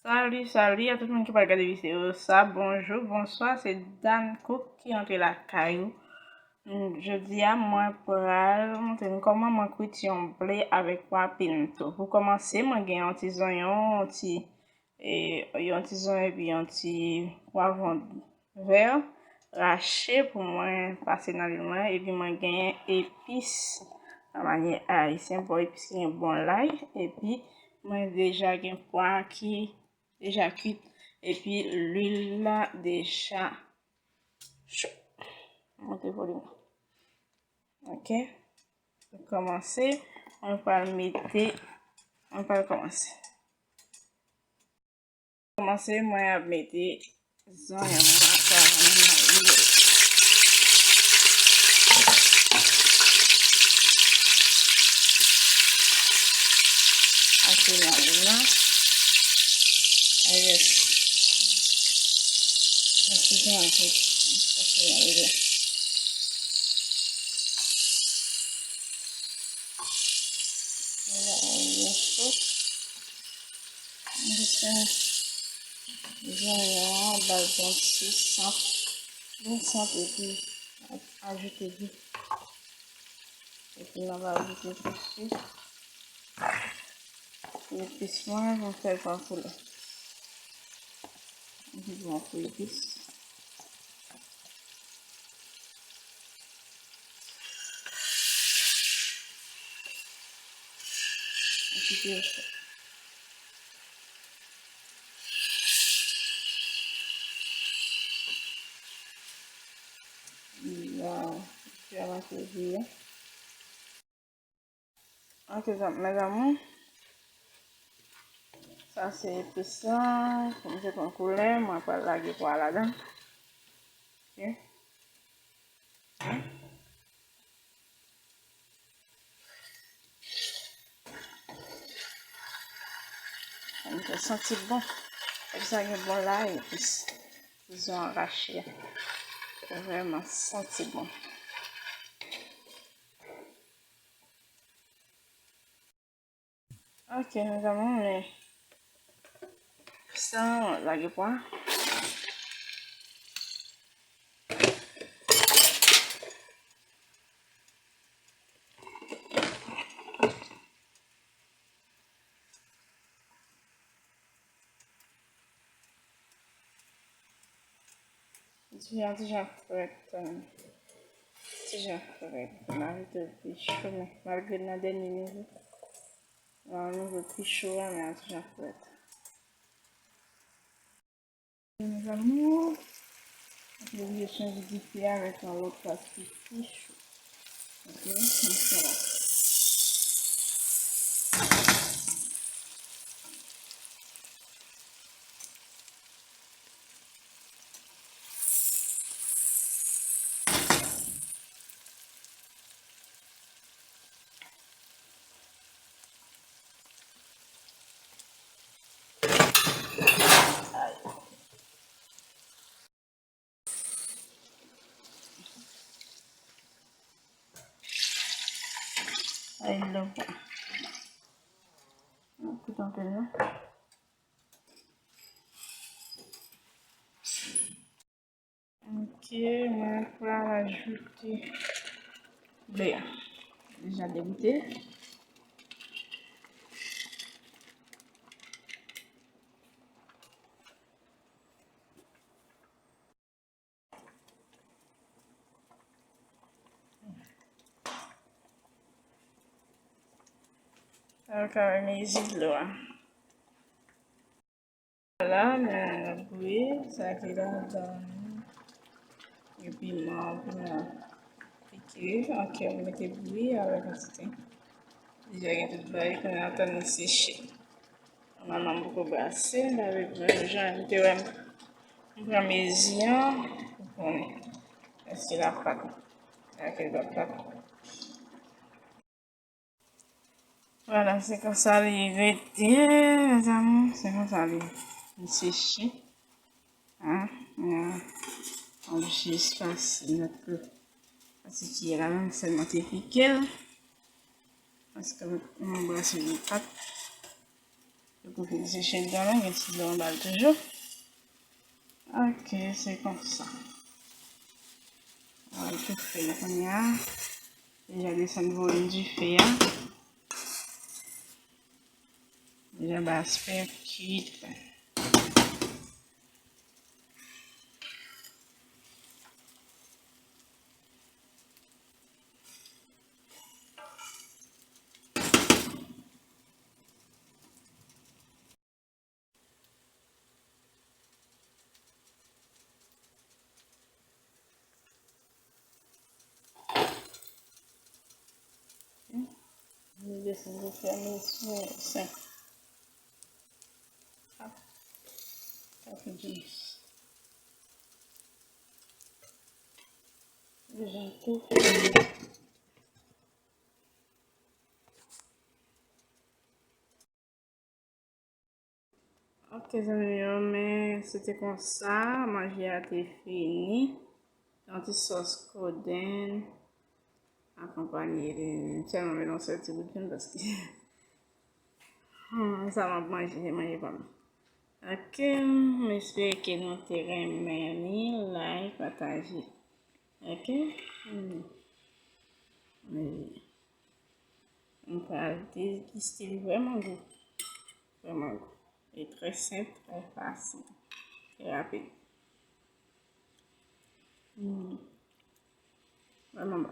Salut, salut à tout le monde qui va regarder la vidéo. Ça, bonjour, bonsoir, c'est Dan Cook qui entre la caillou. Je dis à moi pour montrer comment moi cuire un blé avec pois pinto. Pour commencer, moi j'ai un petit oignon, un petit oignon et puis un petit poivron vert raché pour moi passer dans le mois et puis moi j'ai épices de manière haïtienne pour épices qui est bon l'ail et puis moi déjà j'ai pois qui déjà cuite et puis l'huile là déjà chaud. Montez volume. OK. Pour commencer, on va commencer. Commencer, moi à mettre les oignons à et puis ajouter du. Et puis on va ajouter tout de suite. L'épice moi, je vais faire comme ça. Je vais en faire l'épice. Un petit peu chaud. Je vais avancer le billet. Ok, mes amours. Ça c'est épice là. Comme c'est qu'on couleur, moi je vais laguer pour là-dedans. Ok. On peut sentir bon. Comme ça, il est bon là, et puis ils ont arraché. C'est vraiment sentir bon. Ok, nous avons les ça, la guépois. Déjà fait, malgré le chaud, malgré la dernière minute. Le plus chaud, mais déjà fait. Mes amours, je vais changer d'idée avec un autre plastique plus chaud. Ok, donc voilà. Allez, là. Tout un peu là. Ok, maintenant pour rajouter blé. Déjà dégoûté. Alors, caramélisé de l'eau. Voilà, mais oui, ça qui est dans le piment, piqué. Ok, on met le bouilli avec un petit thé. Déjà, il y a tout bail qu'on a entendu sécher. On en a beaucoup brassé, avec le genre de prends mes yeux. Est-ce qu'il a pas? Avec la pâte. Voilà, c'est comme ça les vêtements, les amis. C'est comme ça les sécher. Hein? On juste passe notre parce qu'il est là même seulement piqué. Parce que on brasse une pâte. Je coupe les sécher dedans, là, il y a un balle toujours. Ok, c'est comme ça. On va tout faire, on y a. Déjà descendre le volume du fer. Déjà basse faire cuite. Je vais descendre le fer, mais c'est ça fait du mousse. Déjà tout fait. Ok, amis, mais c'était comme ça. Manger a été fini. Un petit sauce coden accompagné de tiens, mais non, c'est petit bout parce que ça m'a mangé, j'ai mangé pas mal. Ok, j'espère que nous te remercions, like, partager. Ok? Mais on parle de style vraiment goût. Vraiment goût. Et très simple, très facile, très rapide. Vraiment bon.